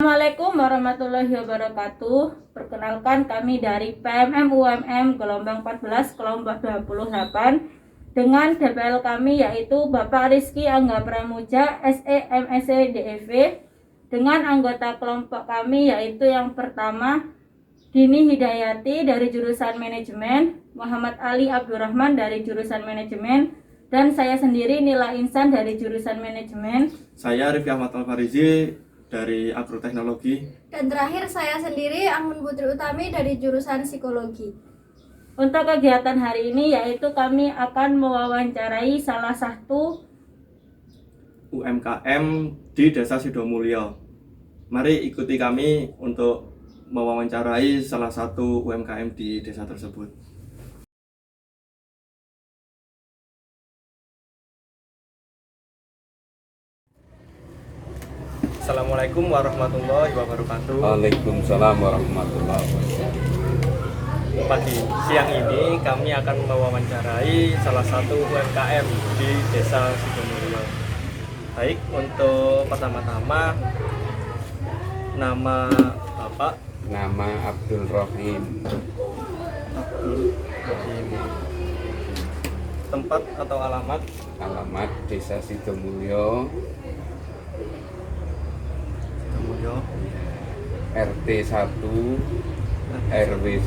Assalamualaikum warahmatullahi wabarakatuh. Perkenalkan kami dari PMM UMM gelombang 14 kelompok 28 dengan DPL kami yaitu Bapak Rizky Angga Pramuja SE MSc DEV dengan anggota kelompok kami yaitu yang pertama Dini Hidayati dari jurusan manajemen, Muhammad Ali Abdurrahman dari jurusan manajemen, dan saya sendiri Nila Insan dari jurusan manajemen. Saya Rifki Ahmad Al-Farizi dari agroteknologi. Dan terakhir saya sendiri Anggun Putri Utami dari jurusan psikologi. Untuk kegiatan hari ini yaitu kami akan mewawancarai salah satu UMKM di Desa Sidomulyo. Mari ikuti kami untuk mewawancarai salah satu UMKM di desa tersebut. Assalamualaikum warahmatullahi wabarakatuh. Waalaikumsalam warahmatullahi wabarakatuh. Pagi siang ini kami akan mewawancarai salah satu UMKM di Desa Sidomulyo. Baik, untuk pertama-tama nama Bapak. Nama Abdul Rohim. Tempat atau alamat? Alamat Desa Sidomulyo, Sidomulyo, RT 1 RW 10,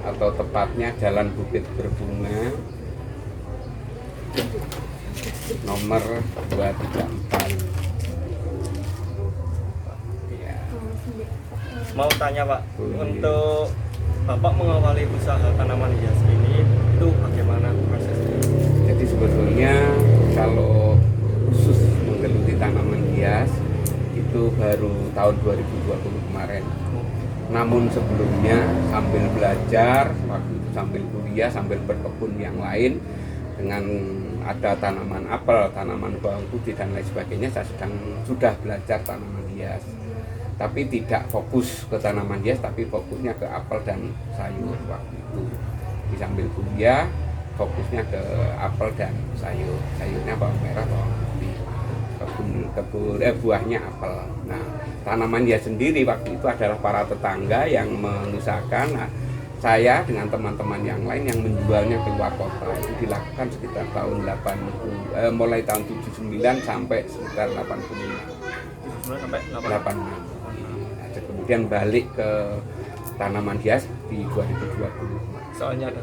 atau tepatnya Jalan Bukit Berbunga, nomor 234. Ya. Mau tanya Pak, untuk Bapak mengawali usaha tanaman hias ini itu bagaimana prosesnya? Jadi sebetulnya kalau khusus menggeluti tanaman hias itu baru tahun 2020 kemarin. Namun sebelumnya sambil belajar, waktu itu sambil kuliah, sambil berkebun yang lain, dengan ada tanaman apel, tanaman bawang putih dan lain sebagainya, saya sudah belajar tanaman hias. Tapi tidak fokus ke tanaman hias, tapi fokusnya ke apel dan sayur waktu itu. Di sambil kuliah, fokusnya ke apel dan sayur. Sayurnya bawang merah, bawang putih. Buahnya apel. Nah, tanaman hias sendiri waktu itu adalah para tetangga yang mengusahakan. Nah, saya dengan teman-teman yang lain yang menjualnya ke luar kota. Itu dilakukan sekitar tahun 80, mulai tahun 79 sampai sekitar 85. 79 sampai 86. Nah, kemudian balik ke tanaman hias di 2020. Soalnya ada.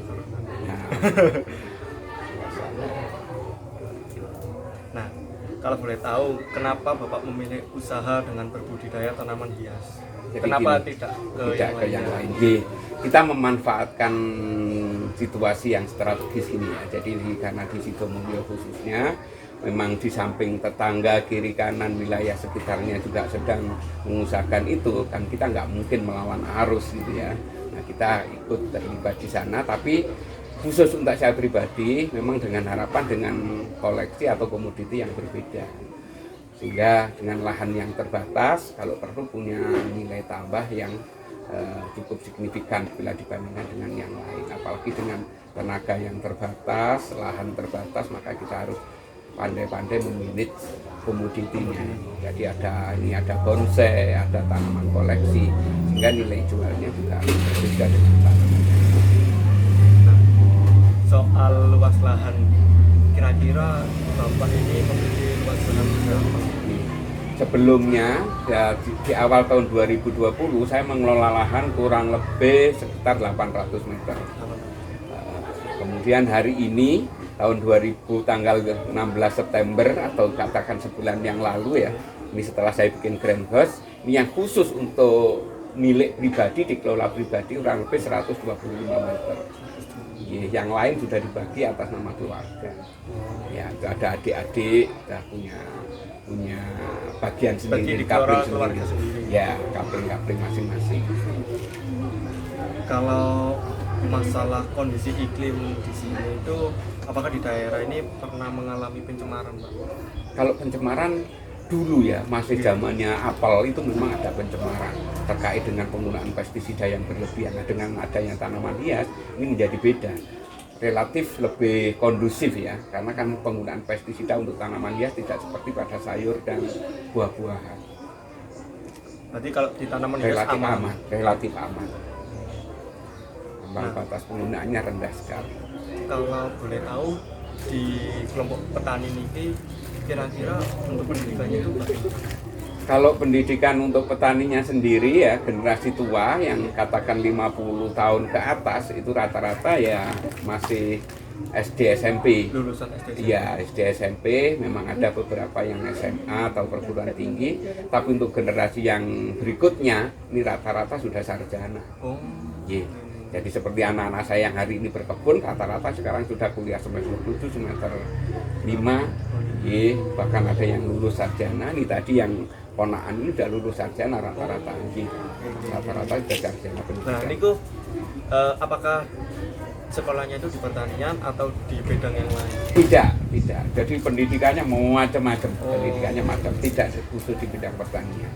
Nah, kalau boleh tahu, kenapa Bapak memilih usaha dengan berbudidaya tanaman hias? Jadi Kenapa gini, tidak ke yang lain? Kita memanfaatkan situasi yang strategis ini ya. Jadi karena di Sidomulyo khususnya, memang di samping tetangga kiri kanan wilayah sekitarnya juga sedang mengusahakan itu, kan kita nggak mungkin melawan arus gitu ya. Nah, kita ikut terlibat di sana, tapi khusus untuk saya pribadi memang dengan harapan dengan koleksi atau komoditi yang berbeda, sehingga dengan lahan yang terbatas kalau perlu punya nilai tambah yang cukup signifikan bila dibandingkan dengan yang lain. Apalagi dengan tenaga yang terbatas, lahan terbatas, maka kita harus pandai-pandai memilih komoditinya. Jadi ada bonsai, ada tanaman koleksi, sehingga nilai jualnya juga berbeda dengan tanaman. Soal luas lahan, kira-kira Bapak ini memiliki luas lahan berapa? Sebelumnya ya, di awal tahun 2020 saya mengelola lahan kurang lebih sekitar 800 meter. Kemudian hari ini tahun 2000 tanggal 16 September atau katakan sebulan yang lalu ya, ini setelah saya bikin greenhouse, ini yang khusus untuk milik pribadi, dikelola pribadi kurang lebih 125 meter. Yang lain sudah dibagi atas nama keluarga. Ya, ada adik-adik, sudah punya bagian sendiri, kapling sendiri. Ya, kapling masing-masing. Kalau masalah kondisi iklim di sini itu, apakah di daerah ini pernah mengalami pencemaran, Pak? Kalau pencemaran dulu ya, masih zamannya apel itu memang ada pencemaran terkait dengan penggunaan pestisida yang berlebihan. Nah, dengan adanya tanaman hias ini menjadi beda, relatif lebih kondusif ya, karena kan penggunaan pestisida untuk tanaman hias tidak seperti pada sayur dan buah-buahan. Berarti kalau di tanaman hias relatif aman. aman, relatif aman. Ambang batas penggunaannya rendah sekali. Kalau boleh tahu di kelompok petani ini kira-kira untuk pendidikannya itu bagaimana? Kalau pendidikan untuk petaninya sendiri ya generasi tua yang katakan 50 tahun ke atas itu rata-rata ya masih SD SMP. Lulusan SD. Iya, SD SMP memang ada beberapa yang SMA atau perguruan tinggi, tapi untuk generasi yang berikutnya ini rata-rata sudah sarjana. Oh. Iya. Jadi seperti anak-anak saya yang hari ini berkebun rata-rata sekarang sudah kuliah semester 7, semester 5. Iya, bahkan ada yang lulus sarjana. Ini tadi yang ponaan ini sudah lulus sarjana rata-rata. Iya. Rata-rata sudah sarjana pendidikan. Nah, ini kok apakah sekolahnya itu di pertanian atau di bidang yang lain? Tidak. Jadi pendidikannya mau macam-macam. Oh. Pendidikannya macam, tidak khusus di bidang pertanian.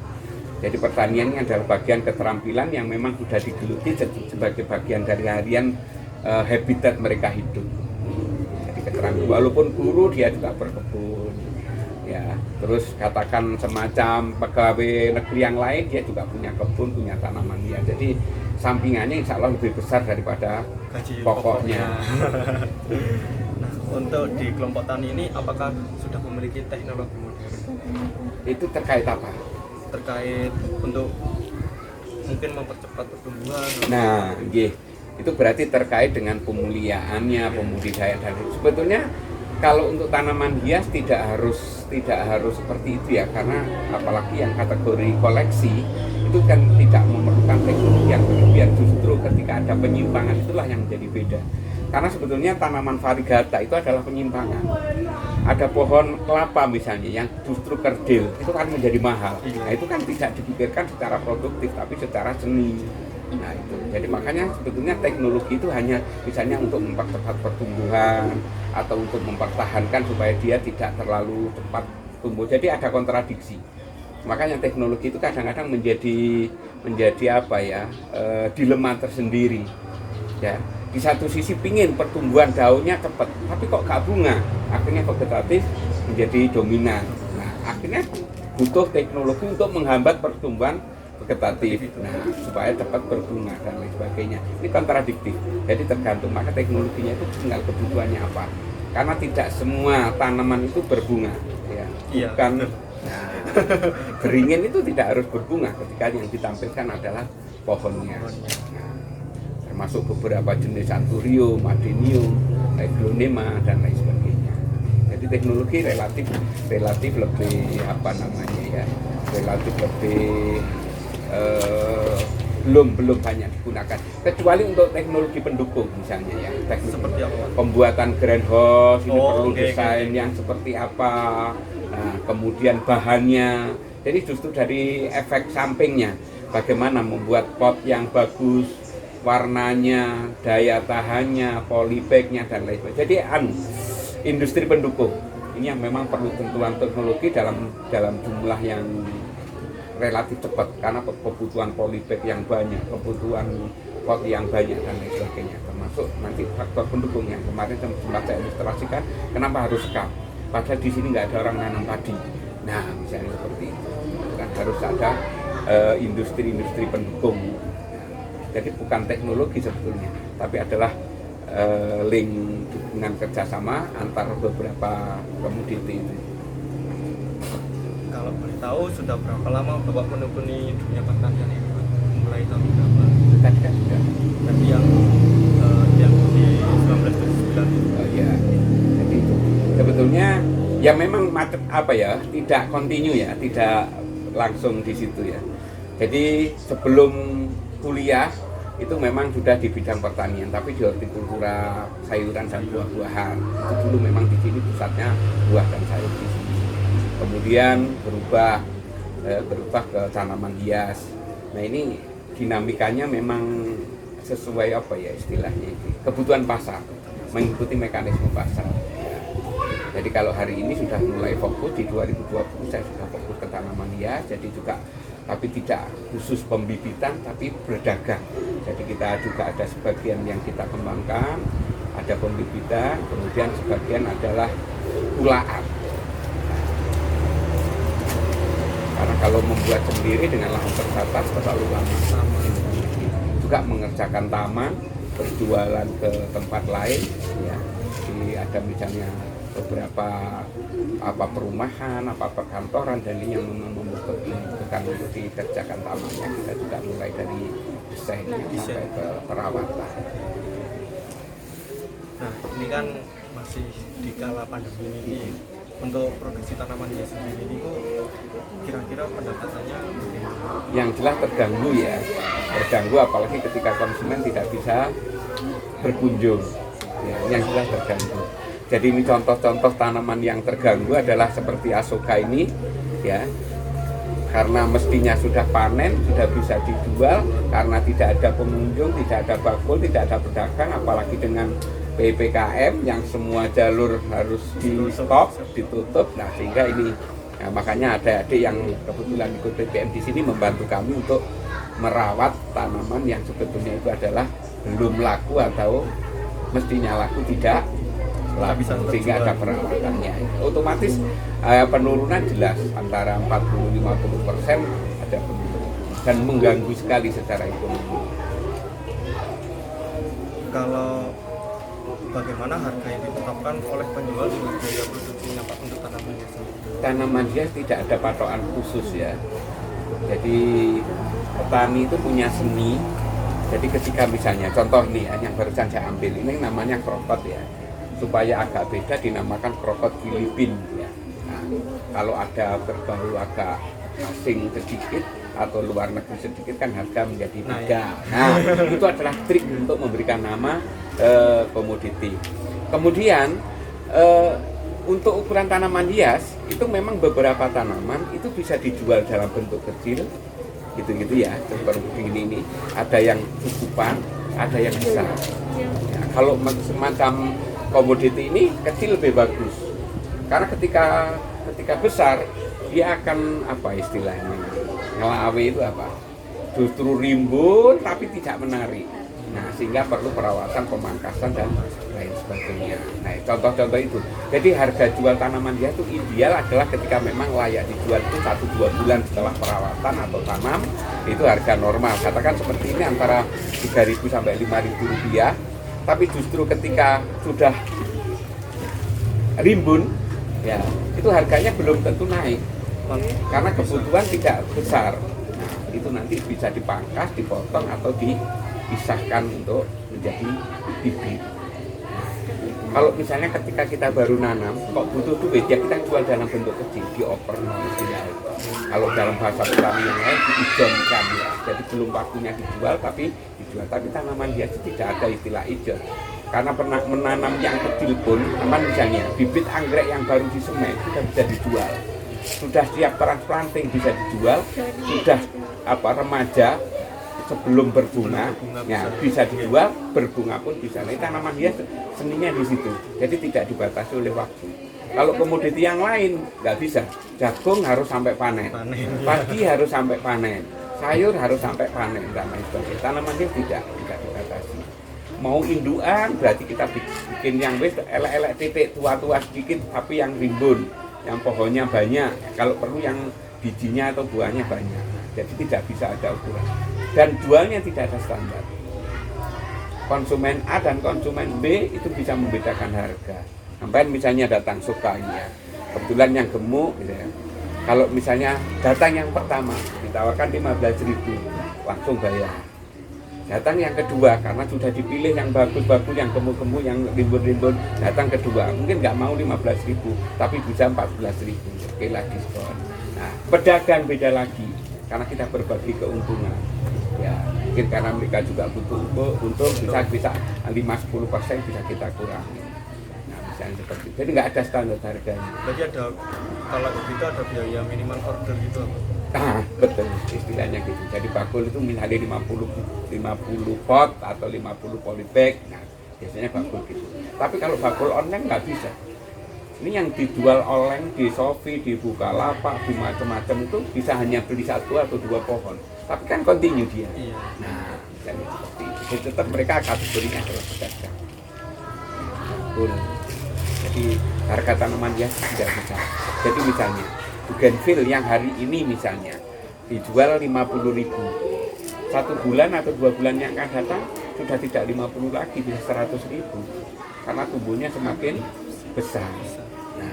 Jadi pertanian ini adalah bagian keterampilan yang memang sudah digeluti sebagai bagian dari harian habitat mereka hidup. Jadi keterampilan, walaupun guru dia juga berkebun. Ya, terus katakan semacam pegawai negeri yang lain dia juga punya kebun, punya tanaman dia. Jadi sampingannya insya Allah lebih besar daripada Gaji pokoknya. Nah, untuk di kelompok tani ini apakah sudah memiliki teknologi modern Itu terkait apa? terkait untuk mungkin mempercepat pertumbuhan? Nah, itu berarti terkait dengan pemuliaannya, pembudidayaan dan sebetulnya kalau untuk tanaman hias tidak harus seperti itu ya, karena apalagi yang kategori koleksi itu kan tidak memerlukan teknologi yang berlebihan, justru ketika ada penyimpangan itulah yang menjadi beda. Karena sebetulnya tanaman varigata itu adalah penyimpangan. Ada pohon kelapa misalnya yang justru kerdil, itu kan menjadi mahal. Nah, itu kan tidak dipikirkan secara produktif tapi secara seni. Nah, itu. Jadi makanya sebetulnya teknologi itu hanya misalnya untuk mempercepat pertumbuhan atau untuk mempertahankan supaya dia tidak terlalu cepat tumbuh. Jadi ada kontradiksi. Makanya teknologi itu kadang-kadang menjadi apa ya? Dilema tersendiri. Ya. Di satu sisi pingin pertumbuhan daunnya cepat, tapi kok gak bunga, akhirnya vegetatif menjadi dominan. Nah, akhirnya butuh teknologi untuk menghambat pertumbuhan vegetatif, nah supaya cepat berbunga dan lain sebagainya. Ini kontradiktif, jadi tergantung, maka teknologinya itu tinggal kebutuhannya apa. Karena tidak semua tanaman itu berbunga, ya. Iya. Bukan. Nah, beringin itu tidak harus berbunga ketika yang ditampilkan adalah pohonnya. Termasuk beberapa jenis anthurium, adenium, aglonema dan lain sebagainya. Jadi teknologi relatif lebih apa namanya ya, relatif lebih belum banyak digunakan. Kecuali untuk teknologi pendukung misalnya ya, teknik Seperti apa? pembuatan greenhouse ini perlu oke. desain yang seperti apa. Nah, kemudian bahannya. Jadi justru dari efek sampingnya, bagaimana membuat pot yang bagus, warnanya, daya tahannya, polybagnya dan lain sebagainya. Jadi industri pendukung ini yang memang perlu tentuan teknologi dalam jumlah yang relatif cepat karena kebutuhan polybag yang banyak, kebutuhan pot yang banyak dan lain sebagainya. Termasuk nanti faktor pendukung yang kemarin sempat saya ilustrasikan, kenapa harus sekam? Padahal di sini nggak ada orang nanam padi. Nah, misalnya seperti itu, kan harus ada industri-industri pendukung. Jadi bukan teknologi sebetulnya, tapi adalah link dengan kerjasama antar beberapa komoditi itu. Kalau boleh tahu sudah berapa lama Bapak menekuni dunia pertanian ini? Mulai tahun berapa? Tadi kan sudah. Tadi yang di 1979 itu. Oh ya, jadi itu sebetulnya ya memang macam apa ya, tidak kontinu ya, tidak langsung di situ ya. Jadi sebelum kuliah itu memang sudah di bidang pertanian, tapi di hortikultura sayuran dan buah-buahan. Itu dulu memang di sini pusatnya buah dan sayur di sini. Kemudian berubah ke tanaman hias. Nah ini dinamikanya memang sesuai apa ya istilahnya itu, kebutuhan pasar, mengikuti mekanisme pasar. Jadi kalau hari ini sudah mulai fokus di 2020 saya sudah fokus ke tanaman hias, jadi juga tapi tidak khusus pembibitan tapi berdagang. Jadi kita juga ada sebagian yang kita kembangkan, ada pembibitan, kemudian sebagian adalah kulaan. Karena kalau membuat sendiri dengan lahan terbatas terlalu lama. Juga mengerjakan taman, berjualan ke tempat lain, ya. Ada misalnya beberapa perumahan, perkantoran, dan ini yang membutuhkan untuk dikerjakan tamannya. Kita juga mulai dari desainnya sampai ke perawatan. Nah, ini kan masih di kala pandemi ini. Untuk produksi tanaman hias sendiri ini kok kira-kira pendapatannya bagaimana? Yang jelas terganggu ya, terganggu apalagi ketika konsumen tidak bisa berkunjung. Ya, yang jelas terganggu. Jadi ini contoh-contoh tanaman yang terganggu adalah seperti asoka ini, ya. Karena mestinya sudah panen, sudah bisa dijual, karena tidak ada pengunjung, tidak ada bakul, tidak ada pedagang, apalagi dengan PPKM yang semua jalur harus di stop, ditutup. Nah, sehingga ini, nah, makanya ada adik yang kebetulan ikut PPM di sini membantu kami untuk merawat tanaman yang sebetulnya itu adalah belum laku atau mestinya laku tidak laku, sehingga ada perawatannya. Otomatis penurunan jelas antara 40-50% ada penurunan dan mengganggu sekali secara ekonomi. Kalau bagaimana harga yang ditetapkan oleh penjual dengan biaya produksinya Pak untuk tanaman hias sendiri? Tanaman hias tidak ada patokan khusus ya. Jadi petani itu punya seni. Jadi ketika misalnya contoh nih yang barusan saya ambil ini namanya krokot ya. Supaya agak beda dinamakan krokot Filipin ya. Nah, kalau ada berbau agak asing sedikit atau luar negeri sedikit kan harga menjadi beda. Nah, itu adalah trik untuk memberikan nama komoditi. Kemudian untuk ukuran tanaman hias itu memang beberapa tanaman itu bisa dijual dalam bentuk kecil, gitu-gitu ya, seperti ini. Ada yang cukupan, ada yang besar. Ya, kalau semacam komoditi ini kecil lebih bagus, karena ketika besar dia akan apa istilahnya ngelawe itu apa? Justru rimbun tapi tidak menarik. Nah, sehingga perlu perawatan, pemangkasan dan lain sebagainya. Nah, contoh-contoh itu. Jadi harga jual tanaman hias itu ideal adalah ketika memang layak dijual itu 1-2 bulan setelah perawatan atau tanam, itu harga normal. Katakan seperti ini antara 3.000 sampai 5.000 rupiah. Tapi justru ketika sudah rimbun, ya itu harganya belum tentu naik. Karena kebutuhan tidak besar. Nah, itu nanti bisa dipangkas, dipotong atau dipisahkan untuk menjadi bibit. Kalau misalnya ketika kita baru nanam, kok butuh duit, ya kita jual dalam bentuk kecil, dioper istilahnya. Kalau dalam bahasa petani yang lain diijonkan ya. Jadi belum waktunya dijual tapi dijual. Tapi tanaman hias tidak ada istilah ijon. Karena pernah menanam yang kecil pun, misalnya bibit anggrek yang baru disemen sudah bisa dijual. Sudah siap transplanting bisa dijual, sudah remaja sebelum berbunga, ya bisa dijual, berbunga pun bisa. Nah, tanaman hias seninya di situ, jadi tidak dibatasi oleh waktu. Kalau komoditi yang lain nggak bisa, jagung harus sampai panen, padi harus sampai panen, sayur harus sampai panen dan lain sebagainya. Tanaman hias tidak dibatasi. Mau indukan berarti kita bikin yang wis elek-elek titik tua-tua sedikit tapi yang rimbun, yang pohonnya banyak. Kalau perlu yang bijinya atau buahnya banyak. Jadi tidak bisa ada ukuran. Dan jualnya tidak ada standar. Konsumen A dan konsumen B itu bisa membedakan harga. Sampai misalnya datang suka ya, kebetulan yang gemuk gitu ya. Kalau misalnya datang yang pertama ditawarkan 15.000 langsung bayar. Datang yang kedua karena sudah dipilih yang bagus-bagus, yang gemuk-gemuk, yang rimbun-rimbun, datang kedua mungkin nggak mau 15.000 tapi bisa 14.000, oke lah diskon. Nah, pedagang beda lagi karena kita berbagi keuntungan. Ya, mungkin karena mereka juga butuh untung bisa 5-10% bisa kita kurangi. Nah, misalnya seperti itu. Jadi nggak ada standar harganya. Jadi ada kalau begitu ada biaya minimal order gitu apa? Ah, betul istilahnya gitu. Jadi bakul itu misalnya 50 pot atau 50 polybag. Nah, biasanya bakul gitu. Tapi kalau bakul online nggak bisa. Ini yang dijual online di Shopee, di Bukalapak, di macam-macam itu bisa hanya beli 1 atau 2 pohon. Tapi kan continue dia. Iya. Nah, misalnya seperti itu. Jadi tetap mereka kategorinya adalah pedagang. Bakul. Jadi harga tanaman hias tidak bisa. Jadi misalnya Bougainville yang hari ini misalnya dijual 50.000, 1 bulan atau 2 bulan yang akan datang sudah tidak 50 lagi, bisa 100.000 karena tumbuhnya semakin besar. Nah,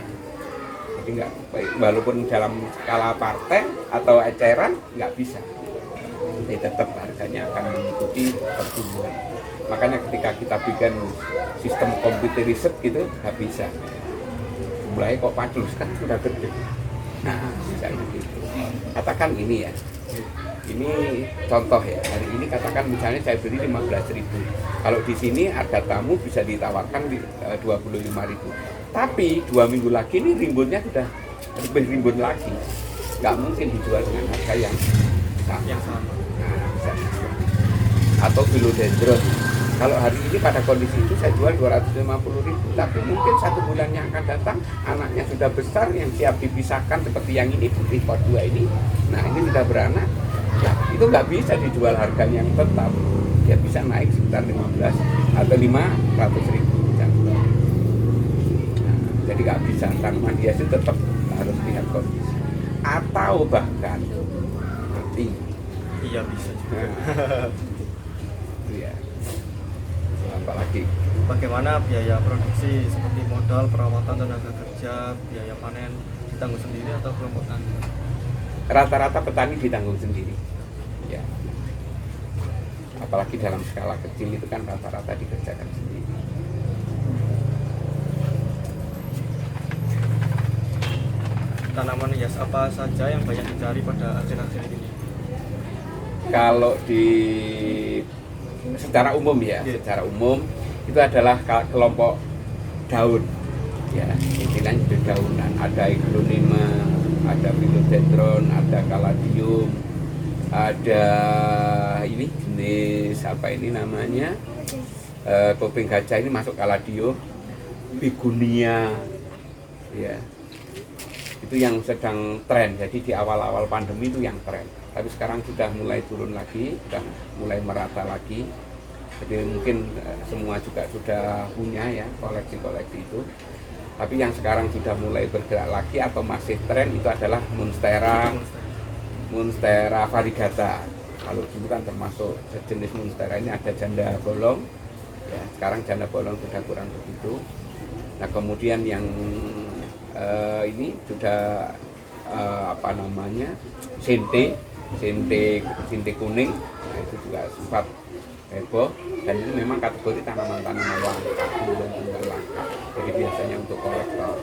jadi nggak, walaupun dalam skala partai atau eceran nggak bisa, jadi tetap harganya akan mengikuti pertumbuhan. Makanya ketika kita bikin sistem computer riset gitu nggak bisa, mulai kok pacul kan sudah gede. Nah, misalnya gitu. Katakan ini ya, ini contoh ya, hari ini katakan misalnya saya beli 15.000, kalau di sini ada tamu bisa ditawarkan di 25.000, tapi 2 minggu lagi ini rimbunnya sudah lebih rimbun lagi, nggak mungkin dijual dengan harga yang sama. Nah, bisa. Atau philodendron, kalau hari ini pada kondisi itu saya jual 250.000, tapi mungkin 1 bulan yang akan datang anaknya sudah besar yang siap dipisahkan seperti yang ini, putih pot 2 ini. Nah, ini sudah beranak, ya, itu nggak bisa dijual harganya yang tetap, ya bisa naik sekitar 15 atau 500.000. Nah, jadi nggak bisa, tanaman hias itu tetap harus lihat kondisi, atau bahkan mati. Iya bisa juga. Ya. Apalagi Bagaimana biaya produksi seperti modal, perawatan, tenaga kerja, biaya panen ditanggung sendiri atau kelompok tani? rata-rata petani ditanggung sendiri, ya. Apalagi dalam skala kecil itu kan rata-rata dikerjakan sendiri. Tanaman hias apa saja yang banyak dicari pada akhir-akhir ini? Kalau di secara umum ya, secara umum itu adalah kelompok daun, ya, istilahnya itu daunan. Ada Aglonema, ada philodendron, ada caladium, ada ini jenis apa ini namanya, kuping gajah ini masuk caladium, bigunia, ya. Itu yang sedang tren. Jadi di awal-awal pandemi itu yang tren. Tapi sekarang sudah mulai turun lagi, sudah mulai merata lagi. Jadi mungkin semua juga sudah punya ya koleksi-koleksi itu. Tapi yang sekarang sudah mulai bergerak lagi atau masih tren itu adalah Monstera variegata. Kalau dulu kan termasuk sejenis Monstera ini ada janda bolong. Ya, sekarang janda bolong sudah kurang begitu. Nah, kemudian yang ini sudah apa namanya, sente kuning, nah, itu juga sempat heboh, dan ini memang kategori tanaman-tanaman langka, bukan tunggal langka, jadi biasanya untuk kolektor.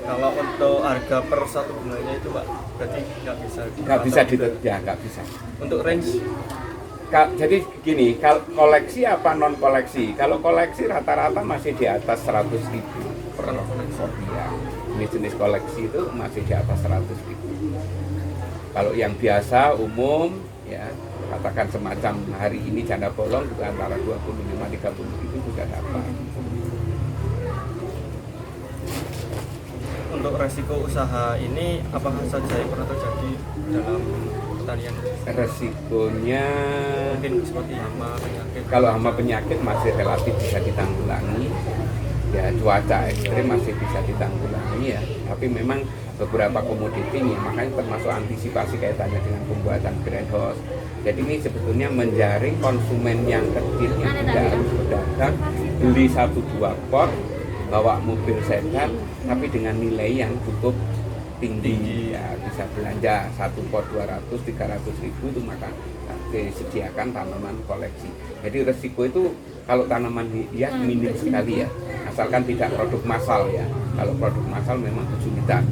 Kalau untuk harga per 1 bunganya itu Pak, berarti nggak bisa Nggak bisa. Untuk range? Jadi gini, koleksi apa non koleksi? Kalau koleksi rata-rata masih di atas 100.000 per koleksi. Ya, jenis koleksi itu masih di atas 100.000. Kalau yang biasa umum ya, katakan semacam hari ini janda bolong juga antara 25-30.000 juga dapat. Untuk resiko usaha ini apakah saja yang pernah terjadi dalam pertanian? Resikonya Mungkin seperti hama, penyakit. kalau hama penyakit masih relatif bisa ditanggulangi, ya, cuaca ekstrim masih bisa ditanggulangi ya. Tapi memang beberapa komoditi nih, makanya termasuk antisipasi kaitannya dengan pembuatan greenhouse. Jadi ini sebetulnya menjaring konsumen yang kecil yang tidak harus berdagang, beli 1-2 pot, bawa mobil sedan, tapi dengan nilai yang cukup tinggi, ya, bisa belanja 1 pot 200-300.000 itu, maka disediakan tanaman koleksi. Jadi resiko itu kalau tanaman hias minim sekali ya, asalkan tidak produk massal ya. Kalau produk massal memang kesulitan.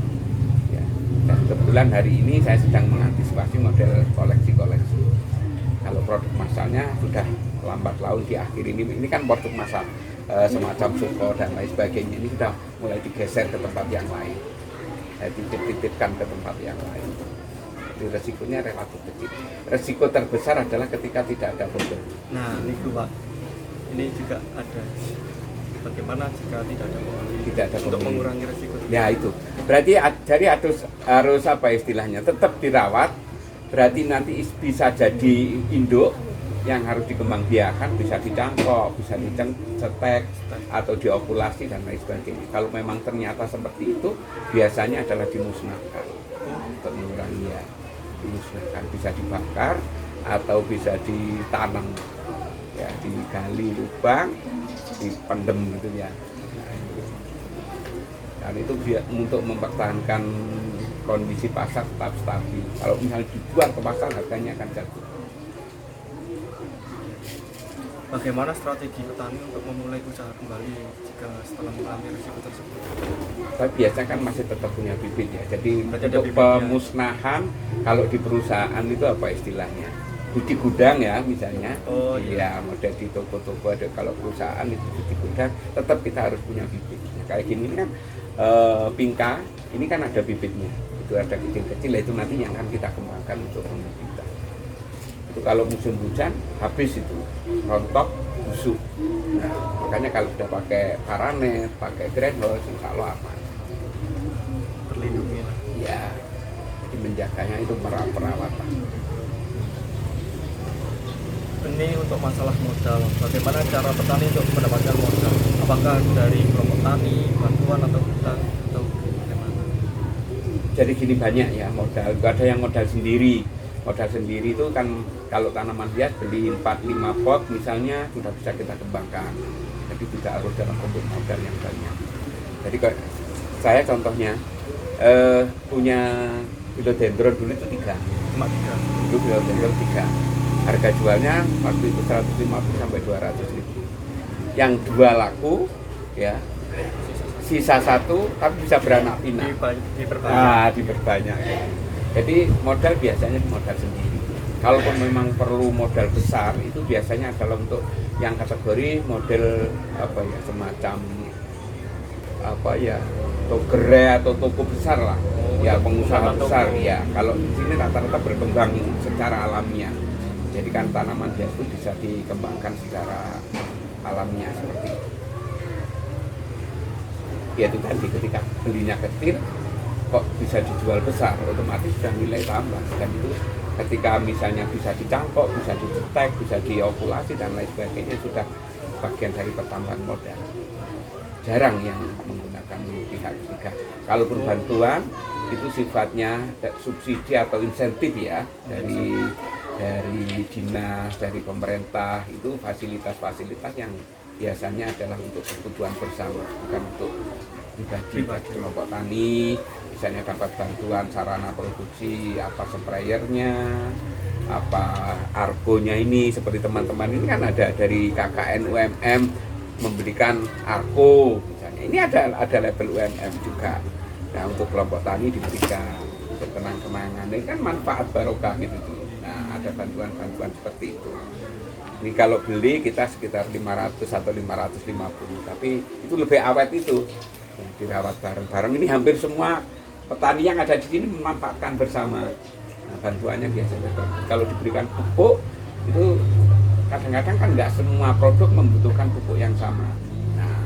Ya. Dan kebetulan hari ini saya sedang mengantisipasi model koleksi-koleksi. Kalau produk massalnya sudah lambat laun di akhir ini kan produk massal semacam syukur dan lain sebagainya, ini sudah mulai digeser ke tempat yang lain. Dititipkan ke tempat yang lain. Jadi resikonya relatif kecil. Resiko terbesar adalah ketika tidak ada pembeli. Nah, ini Pak, ini juga ada. Bagaimana jika tidak ada pembeli? Tidak ada untuk pembeli. mengurangi resiko. Ya itu. Berarti jadi harus apa istilahnya? Tetap dirawat. Berarti nanti bisa jadi induk, yang harus dikembangbiakan bisa dicangkok, bisa dicetek atau diokulasi dan lain sebagainya. Kalau memang ternyata seperti itu, biasanya adalah dimusnahkan untuk mengurangi ya, dimusnahkan, bisa dibakar atau bisa ditanam ya, digali lubang, dipendem gitu ya. Nah, itu. Dan itu untuk mempertahankan kondisi pasar tetap stabil. Kalau misalnya dijual ke pasar harganya akan jatuh. Bagaimana strategi petani untuk memulai usaha kembali jika setelah mengalami risiko tersebut? Tapi biasanya kan masih tetap punya bibit ya. Jadi Berarti ada untuk bibitnya. pemusnahan kalau di perusahaan itu apa istilahnya? Di gudang ya misalnya. Oh, iya, model di toko-toko ada. Kalau perusahaan itu di gudang tetap kita harus punya bibit. Nah, kayak gini ini kan pingka, ini kan ada bibitnya. Itu ada kecil-kecil, itu nanti yang akan kita kembangkan untuk kita. Itu kalau musim hujan habis itu rontok, busuk. Nah, makanya kalau sudah pakai paranet, pakai greenhouse, insya Allah aman. Terlindungi lah. Ya, jadi menjaganya itu perawatan. Ini untuk masalah modal, bagaimana cara petani untuk mendapatkan modal? Apakah dari kelompok tani, bantuan atau hutang atau bagaimana? Jadi gini banyak ya modal, ada yang modal sendiri. Modal sendiri itu kan kalau tanaman hias beli 4-5 pot misalnya sudah bisa kita kembangkan. Jadi tidak harus dalam bentuk modal yang banyak. Jadi saya contohnya punya philodendron dulu itu 3. Cuma 3. Dulu philodendron 3. Harga jualnya waktu itu 150 sampai 200 ribu. Yang 2 laku ya, sisa 1 tapi bisa beranak pinak. Diperbanyak. Diperbanyak. Jadi modal biasanya modal sendiri. Kalaupun memang perlu modal besar itu biasanya adalah untuk yang kategori model apa ya, semacam apa ya, gerai atau toko besar lah. Ya pengusaha besar ya. Kalau di sini rata-rata berkembang secara alamiah. Jadi kan tanaman hias itu bisa dikembangkan secara alamiah seperti itu. Ya itu tadi ketika belinya kecil kok bisa dijual besar, otomatis sudah nilai tambah. Dan itu ketika misalnya bisa dicangkok, bisa dicetek, bisa diokulasi dan lain sebagainya sudah bagian dari pertambahan modal. Jarang yang menggunakan pihak ketiga. Kalaupun bantuan itu sifatnya subsidi atau insentif ya dari dinas, dari pemerintah, itu fasilitas-fasilitas yang biasanya adalah untuk kebutuhan bersama, bukan untuk pribadi kelompok tani. Misalnya dapat bantuan sarana produksi, apa sprayernya, apa argonya ini, seperti teman-teman ini kan ada dari KKN UMM memberikan argo misalnya. Ini ada label UMM juga. Nah untuk kelompok tani diberikan untuk kenang-kenangan, ini kan manfaat barokah gitu. Nah ada bantuan-bantuan seperti itu. Ini kalau beli kita sekitar 500 atau 550, tapi itu lebih awet itu. Dirawat bareng-bareng. Ini hampir semua petani yang ada di sini memanfaatkan bersama. Nah, bantuannya biasanya kalau diberikan pupuk itu kadang-kadang kan nggak semua produk membutuhkan pupuk yang sama. Nah,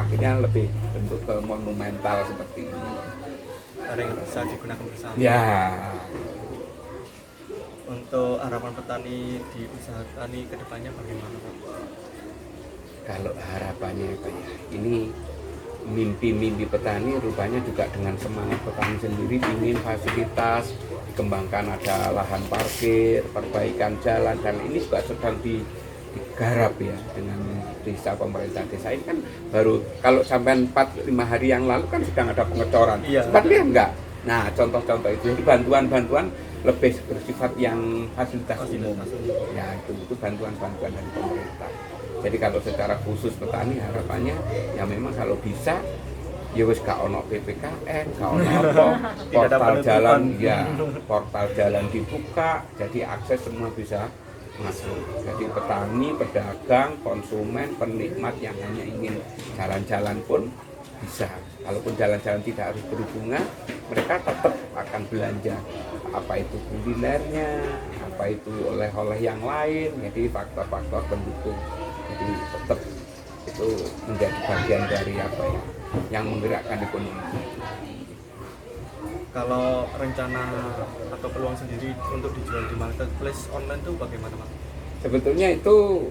akhirnya lebih bentuk ke monumental seperti ini. Ada yang bisa digunakan bersama. Ya. Untuk harapan petani di usaha tani ke depannya bagaimana, Pak? Kalau harapannya kayak ini mimpi-mimpi petani rupanya juga dengan semangat petani sendiri ingin fasilitas dikembangkan, ada lahan parkir, perbaikan jalan, dan ini juga sedang digarap ya dengan desa, pemerintah desa ini kan baru kalau sampai 4-5 hari yang lalu kan sedang ada pengecoran. Iya. Sempat lihat enggak? Nah contoh-contoh itu jadi bantuan-bantuan lebih bersifat yang fasilitas umum ya, itu bantuan-bantuan dari pemerintah. Jadi kalau secara khusus petani harapannya ya memang kalau bisa ya wis gak ono PPKN, gak ono apa, portal jalan ya, portal jalan dibuka, jadi akses semua bisa masuk. Jadi petani, pedagang, konsumen, penikmat yang hanya ingin jalan-jalan pun bisa. Kalaupun jalan-jalan tidak harus berhubungan, mereka tetap akan belanja. Apa itu kulinernya, apa itu oleh-oleh yang lain, jadi faktor-faktor pendukung. Jadi tetap itu menjadi bagian dari apa ya, yang menggerakkan ekonomi. Kalau rencana atau peluang sendiri untuk dijual di marketplace online itu bagaimana, Pak? sebetulnya itu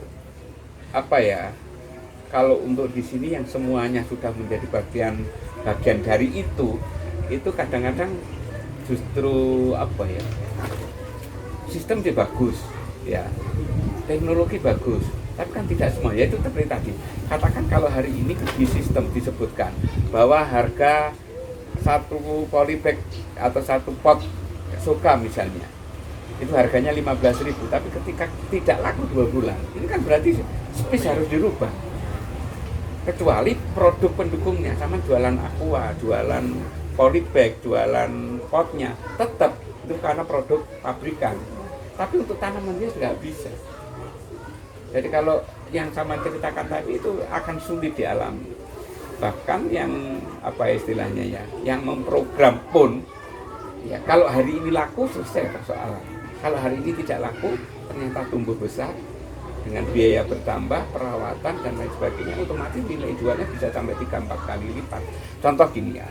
apa ya? Kalau untuk di sini yang semuanya sudah menjadi bagian dari itu kadang-kadang justru apa ya? Sistem dia bagus, ya, teknologi bagus, tapi kan tidak semua. Ya itu seperti tadi. Katakan kalau hari ini di sistem disebutkan bahwa harga satu polybag atau satu pot soka misalnya itu harganya 15.000, tapi ketika tidak laku 2 bulan, ini kan berarti space harus dirubah. Kecuali produk pendukungnya, sama jualan aqua, jualan polybag, jualan potnya, tetap itu karena produk pabrikan. Tapi untuk tanaman dia nggak bisa. Jadi kalau yang sama ceritakan tadi itu akan sulit dialami. Bahkan yang apa istilahnya ya, yang memprogram pun, ya kalau hari ini laku selesai persoalan. Kalau hari ini tidak laku, ternyata tumbuh besar dengan biaya bertambah, perawatan dan lain sebagainya, otomatis nilai jualnya bisa sampai 3-4 kali lipat. Contoh gini ya,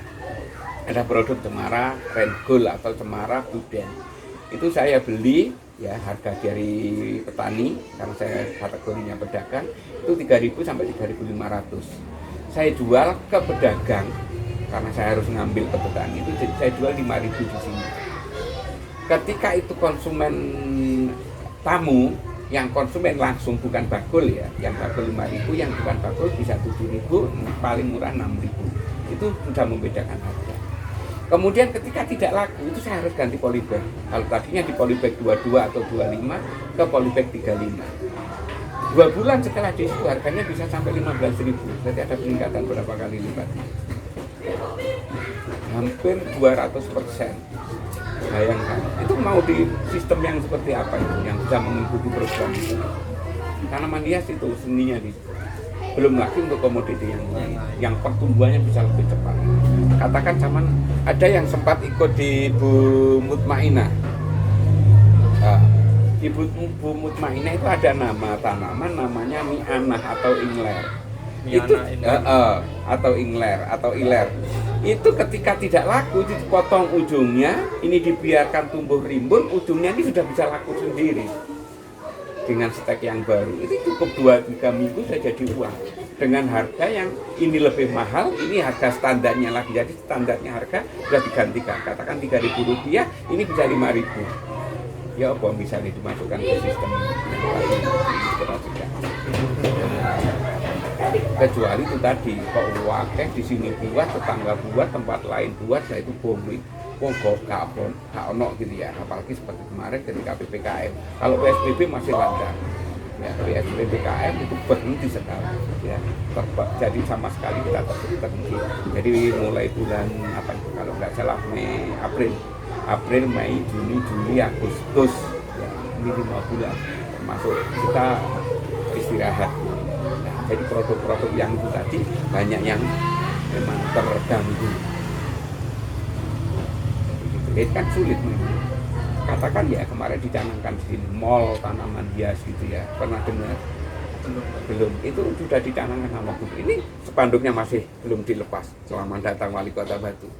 ada produk cemara Renggold atau cemara Buden. Itu saya beli ya harga dari petani, karena saya kategorinya pedagang, itu 3.000 sampai 3.500. Saya jual ke pedagang karena saya harus ngambil ke petani, itu saya jual 5.000 di sini. Ketika itu konsumen tamu, yang konsumen langsung bukan bakul ya, yang bakul 5.000, yang bukan bakul bisa 7.000, paling murah 6.000. Itu sudah membedakan harga. Kemudian ketika tidak laku, itu saya harus ganti polybag. Kalau tadinya di polybag 22 atau 25 ke polybag 35. 2 bulan setelah di situ harganya bisa sampai 15.000. Jadi ada peningkatan berapa kali lipat? Hampir 200%. Bayangkan, itu mau di sistem yang seperti apa itu, yang bisa mengikuti program itu. Tanaman hias itu seninya di situ. Belum lagi untuk komoditi yang lain, yang pertumbuhannya bisa lebih cepat. Katakan zaman ada yang sempat ikut di Bu Mutmainah. Di Bu Mutmainah itu ada nama tanaman namanya mianah atau ingler. Itu atau ingler atau iler. Itu ketika tidak laku dipotong ujungnya, ini dibiarkan tumbuh rimbun, ujungnya ini sudah bisa laku sendiri dengan stek yang baru. Itu cukup 2-3 minggu sudah jadi uang dengan harga yang ini lebih mahal, ini harga standarnya lagi. Jadi standarnya harga sudah digantikan, katakan 3.000 rupiah, ini bisa 5.000. Ya apa bisa dimasukkan ke sistem kecuali itu tadi kok wakeh di sini buat, tetangga buat, tempat lain buat, saya itu booming. Wong kok gak ono gitu ya, apalagi seperti kemarin ketika PPKM. Kalau PSBB masih lancar, ya PPKM itu berhenti sekali, ya jadi sama sekali kita terhenti. Jadi mulai bulan apa itu kalau nggak salah April, Mei, Juni, Juli, Agustus, ya, ini 5 bulan termasuk kita istirahat. Jadi produk-produk yang itu tadi banyak yang memang terganggu. Itu kan sulit memang. Katakan ya kemarin dicanangkan di sini mall tanaman hias gitu ya. Pernah dengar? Belum. Itu sudah dicanangkan sama Bu. Ini spanduknya masih belum dilepas selama datang Wali Kota Batu.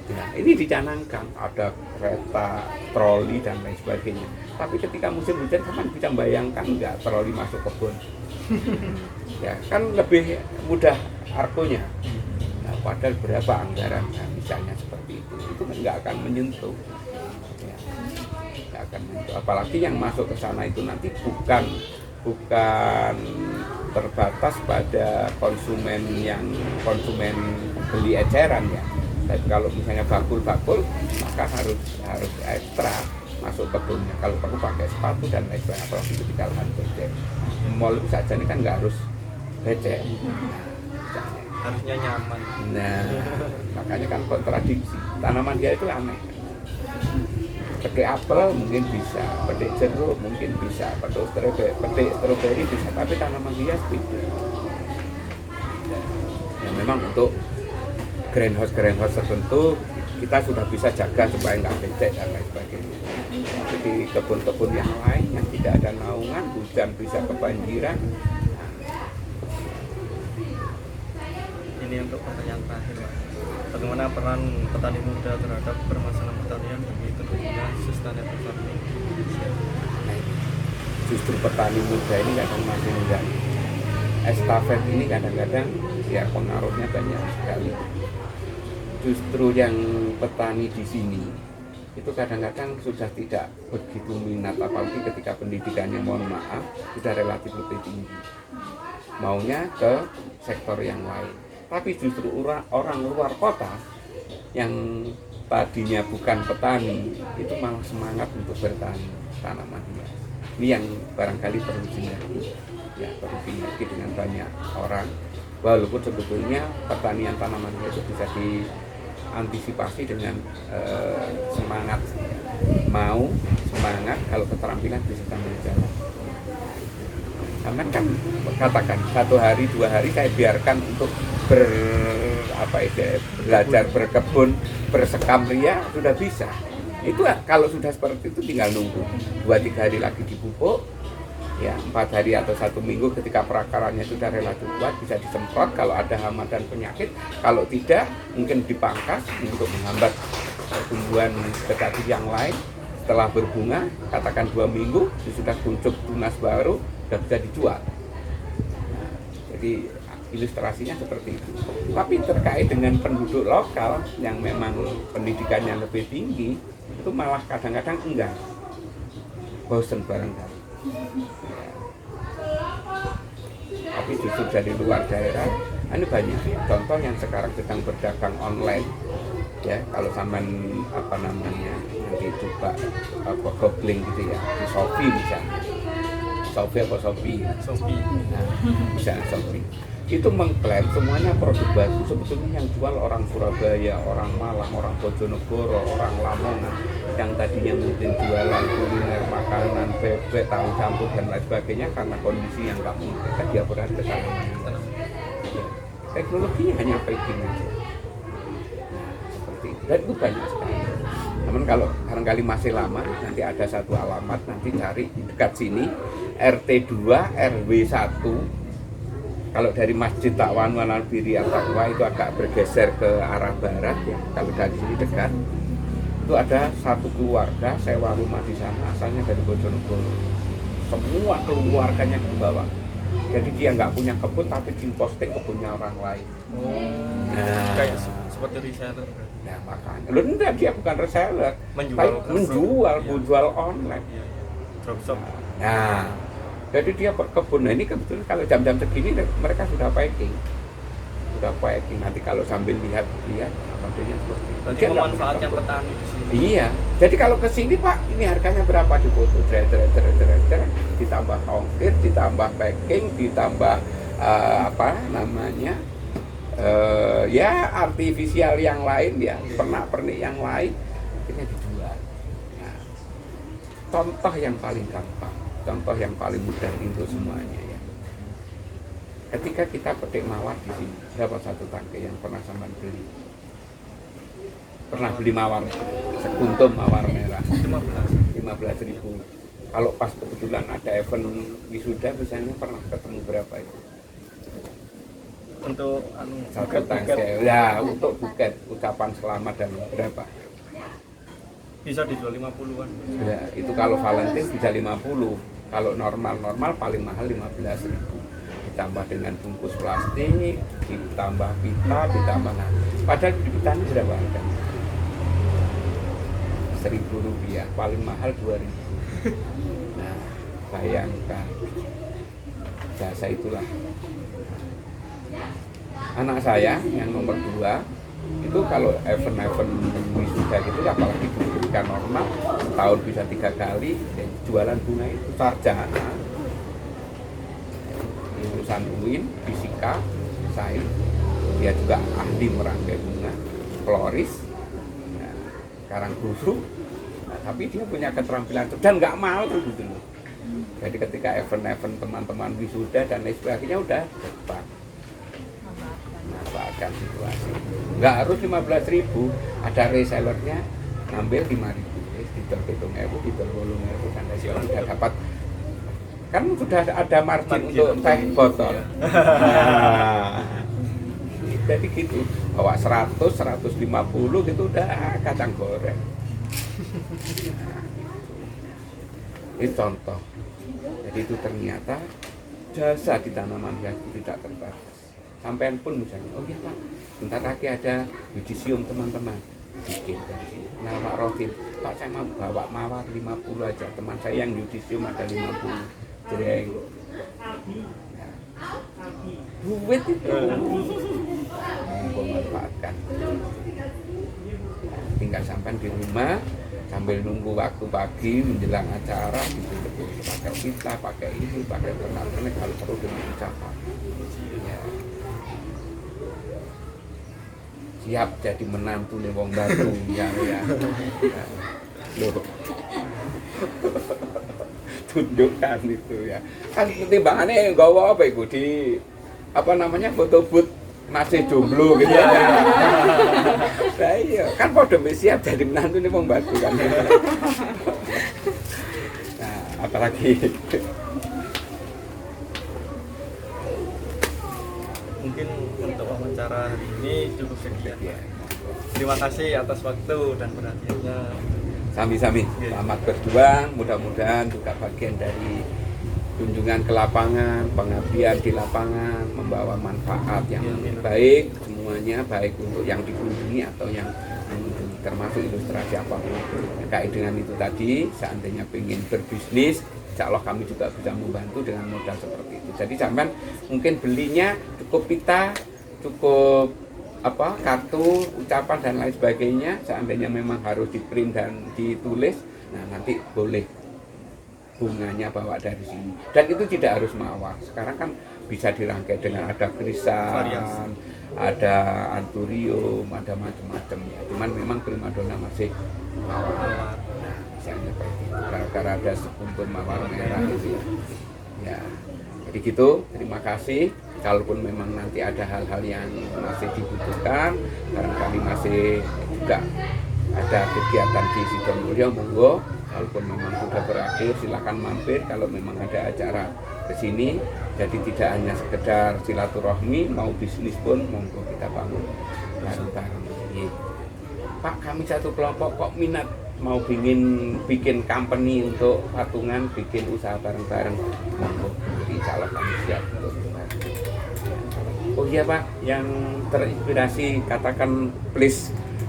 Ya, ini dicanangkan ada kereta, troli dan lain sebagainya. Tapi ketika musim hujan kan bisa bayangkan nggak troli masuk kebun. Ya kan lebih mudah argonya. Nah, padahal berapa anggaran nah, misalnya seperti itu kan nggak akan menyentuh. Ya, nggak akan menyentuh. Apalagi yang masuk ke sana itu nanti bukan terbatas pada konsumen beli eceran ya. Tapi kalau misalnya bakul maka harus ekstra masuk kebunnya. Kalau perlu pakai sepatu dan lain sebagainya. Apalagi ketika lahan becek. Mall saja ini kan nggak harus becek. Harusnya nyaman. Nah, makanya kan kontradiksi. Tanaman dia itu aneh. Petik apel mungkin bisa, petik jeruk mungkin bisa, petik stroberi bisa, tapi tanaman hias tidak. Ya memang untuk greenhouse tertentu kita sudah bisa jaga supaya nggak becek dan lain sebagainya. Jadi kebun-kebun yang lain yang tidak ada naungan, hujan bisa kebanjiran. Ini untuk pertanyaan terakhir, Pak. Bagaimana peran petani muda terhadap permasalahan pertanian demi terwujudnya sustainable farming? justru petani muda ini kadang masih enggak. Estafet ini kadang-kadang ya pengaruhnya banyak sekali. Justru yang petani di sini itu kadang-kadang sudah tidak begitu minat, apalagi ketika pendidikannya mohon maaf sudah relatif lebih tinggi, maunya ke sektor yang lain. Tapi justru orang luar kota yang tadinya bukan petani itu malah semangat untuk bertani tanaman hias. Ini yang barangkali perlu sinergi, ya perlu sinergi dengan banyak orang. Walaupun sebetulnya pertanian tanaman hias itu bisa diantisipasi dengan semangat, semangat, kalau keterampilan bisa sambil jalan. Karena kan katakan 1 hari 2 hari saya biarkan untuk belajar berkebun, bersekam ria sudah bisa. Itu kalau sudah seperti itu tinggal nunggu 2-3 hari lagi dipupuk, ya 4 hari atau 1 minggu ketika perakarannya sudah relatif kuat bisa disemprot kalau ada hama dan penyakit. Kalau tidak mungkin dipangkas untuk menghambat pertumbuhan vegetasi yang lain. Setelah berbunga, katakan 2 minggu sudah kuncup tunas baru, sudah bisa dijual. Jadi ilustrasinya seperti itu. Tapi terkait dengan penduduk lokal yang memang pendidikannya lebih tinggi, itu malah kadang-kadang enggak, bosen barangkali. Ya. Tapi justru dari luar daerah, ini banyak contoh yang sekarang sedang berdagang online. Ya, kalau sampean nanti coba googling gitu ya, di Shopee misalnya. Shopee. Nah, misalnya Shopee. Itu mengklaim semuanya produk bagus, sebetulnya yang jual orang Surabaya, orang Malang, orang Bojonegoro, orang Lamongan yang tadinya mungkin jualan kuliner, makanan, bebek, tahu campur dan lain sebagainya karena kondisi yang nggak mungkin dia berada ke sana. Ya, teknologinya hanya packing aja. Seperti itu. Dan itu banyak sekali. Namun kalau barangkali masih lama, nanti ada satu alamat, nanti cari di dekat sini RT 2 RW 1. Kalau dari Masjid Taqwa Al-Biriyah Taqwa itu agak bergeser ke arah barat ya. Kalau dari sini dekat, itu ada satu keluarga sewa rumah di sana, asalnya dari Bojonegoro. Semua keluarganya dibawa. Jadi dia nggak punya kebun, tapi diposting kebunnya orang lain. Nah, kayak seperti reseller. Nah makanya, lu enggak, dia bukan reseller, menjual online. Ya, dropship. Nah, jadi dia berkebun. Nah ini kebetulan kalau jam-jam segini mereka sudah packing. Nanti kalau sambil lihat modelnya seperti itu. Berarti memanfaatkan petani di sini. Iya. Jadi kalau ke sini Pak, ini harganya berapa di foto? Ditambah ongkir, ditambah packing, ditambah ya artifisial yang lain ya, pernak-pernik yang lain, akhirnya dijual. Nah, contoh yang paling gampang, contoh yang paling mudah untuk semuanya ya. Ketika kita petik mawar di sini, berapa satu tangkai yang pernah sampean beli? Pernah beli mawar, sekuntum mawar merah 15.000. Kalau pas kebetulan ada event wisuda misalnya, pernah ketemu berapa itu? Untuk satu tangkai. Ya, untuk buket ucapan selamat dan berapa? Bisa dijual 50-an. Ya, itu kalau Valentine bisa 50. Kalau normal paling mahal 15.000. Ditambah dengan bungkus plastik, ditambah pita, ditambah padahal di pita ini berapa harganya? Rp1.000, paling mahal 2.000. Nah, bayangkan jasa itulah. Anak saya yang nomor 2 itu kalau event-event wisuda gitu, apalagi pendidikan normal setahun bisa 3 kali ya, jualan bunga itu sarjana lulusan UIN, fisika, sains, dia juga ahli merangkai bunga, floris, nah, sekarang guru, nah, tapi dia punya keterampilan itu dan nggak malu gitu loh. Jadi ketika event-event teman-teman wisuda dan lain sebagainya udah cepat manfaatkan situasi. Nggak harus 15.000, ada resellernya ngambil 5.000, dihitung 1.000, dihitung 8.000 dan lain sebagainya udah dapat. Kan sudah ada margin untuk teh botol. Nah, jadi gitu, bawa 100, 150 gitu udah kacang goreng. Nah, Ini contoh. Jadi itu ternyata jasa di tanaman hias itu tidak terbatas. Sampai pun misalnya, oh iya Pak, bentar lagi ada yudisium teman-teman, bikin dari sini. Nah Pak Rohim, Pak saya mau bawa mawar 50 aja, teman saya yang yudisium ada 50, jreng. Nah, duit itu memanfaatkan. Tinggal sampai di rumah sambil nunggu waktu pagi menjelang acara gitu, pakai kita, pakai ini, pakai pernak-pernik kalau perlu dengan ucapan. Ya. Siap jadi menantu nih wong batu ya. Loh. Tunjukkan itu ya. Kan pertimbangannya nggawa apa iku di apa namanya foto booth masih jomblo gitu ya. Nah, iya, kan podo siap jadi menantu nih wong batu kan. Nah, apalagi Mungkin untuk wawancara hari ini cukup sekian. ya. Terima kasih atas waktu dan perhatiannya. Sami-sami, selamat berjuang, mudah-mudahan juga bagian dari kunjungan ke lapangan, pengabdian di lapangan, membawa manfaat yang baik semuanya, baik untuk yang dikunjungi atau yang mengunjungi, termasuk ilustrasi apapun. Terkait dengan itu tadi, seandainya ingin berbisnis, insya Allah kami juga bisa membantu dengan modal seperti itu. Jadi sampai mungkin belinya cukup pita, cukup kartu, ucapan dan lain sebagainya. Seandainya memang harus diprint dan ditulis, nah nanti boleh bunganya bawa dari sini. Dan itu tidak harus mawar. Sekarang kan bisa dirangkai dengan ada krisan, ada anturium, ada macam-macam ya. Cuman memang primadona masih mawar. Nah, misalnya seperti itu. Gara-gara ada sekuntum mawar merah itu ya. Ya. Jadi gitu, terima kasih. Kalaupun memang nanti ada hal-hal yang masih dibutuhkan, barangkali masih juga ada kegiatan di Sidomulyo, monggo. Kalaupun memang sudah berakhir, silakan mampir. Kalau memang ada acara ke sini, jadi tidak hanya sekedar silaturahmi, mau bisnis pun monggo kita bangun bareng-bareng. Pak, kami satu kelompok kok minat mau bikin company untuk patungan, bikin usaha bareng-bareng, monggo. Jadi insya Allah kami siap untuk oh iya Pak, yang terinspirasi katakan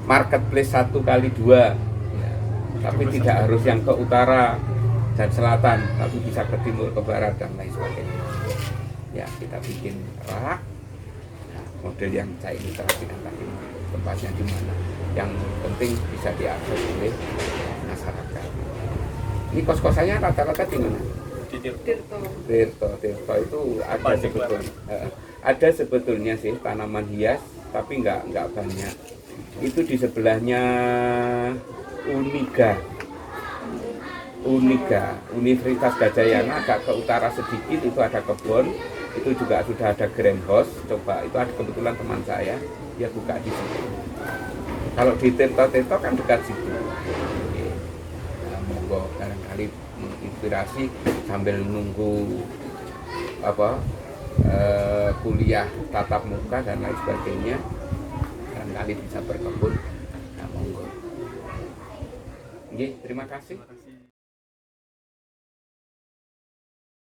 marketplace 1x2 ya, tapi tidak harus yang ke utara dan selatan, tapi bisa ke timur, ke barat dan lain sebagainya. Ya kita bikin rak, nah, model yang saya ilustrasikan tadi, tempatnya di mana, yang penting bisa diakses oleh masyarakat. Ini kos-kosannya rata-rata di mana? Di Tirto itu ada sebetulnya sih tanaman hias, tapi nggak banyak. Itu di sebelahnya Uniga, Universitas Gadjah Yana, agak ke utara sedikit itu ada kebun, itu juga sudah ada greenhouse. Coba itu ada kebetulan teman saya, dia buka di situ. Kalau di Tirto kan dekat situ. Nah, monggo barangkali menginspirasi sambil nunggu kuliah tatap muka dan lain sebagainya, barangkali bisa berkebun. Nah, monggo. Terima kasih.